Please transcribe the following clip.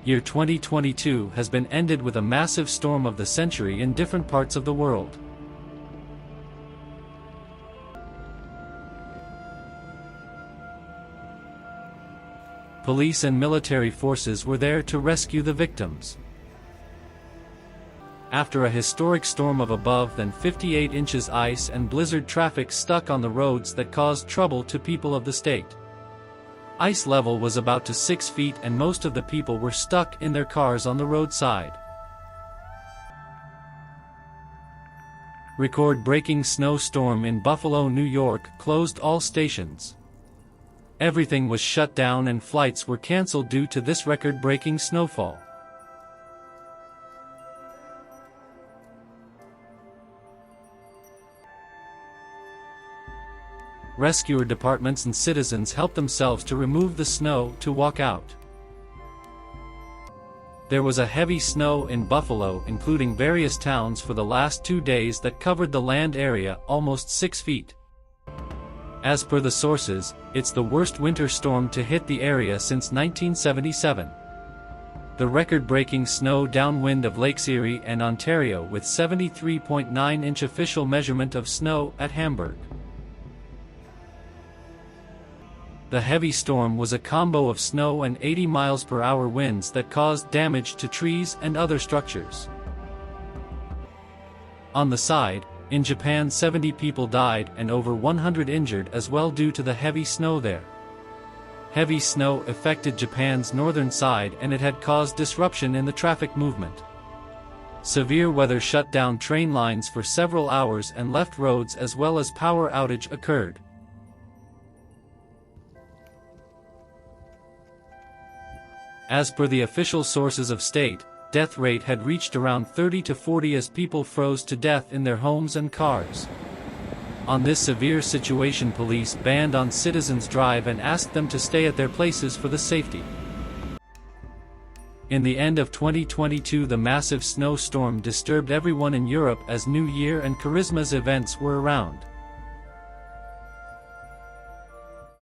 Year 2022 has been ended with a massive storm of the century in different parts of the world. Police and military forces were there to rescue the victims. After a historic storm of above than 58 inches ice and blizzard, traffic stuck on the roads that caused trouble to people of the state. Ice level was about to 6 feet and most of the people were stuck in their cars on the roadside. Record-breaking snowstorm in Buffalo, New York closed all stations. Everything was shut down and flights were canceled due to this record-breaking snowfall. Rescuer departments and citizens helped themselves to remove the snow to walk out. There was a heavy snow in Buffalo, including various towns, for the last 2 days that covered the land area almost 6 feet. As per the sources, it's the worst winter storm to hit the area since 1977. The record-breaking snow downwind of Lakes Erie and Ontario with 73.9-inch official measurement of snow at Hamburg. The heavy storm was a combo of snow and 80 miles per hour winds that caused damage to trees and other structures. On the side, in Japan, 70 people died and over 100 injured as well due to the heavy snow there. Heavy snow affected Japan's northern side and it had caused disruption in the traffic movement. Severe weather shut down train lines for several hours and left roads, as well as power outage occurred. As per the official sources of state, death rate had reached around 30 to 40 as people froze to death in their homes and cars. On this severe situation, police banned on citizens' drive and asked them to stay at their places for the safety. In the end of 2022, the massive snowstorm disturbed everyone in Europe as New Year and Christmas events were around.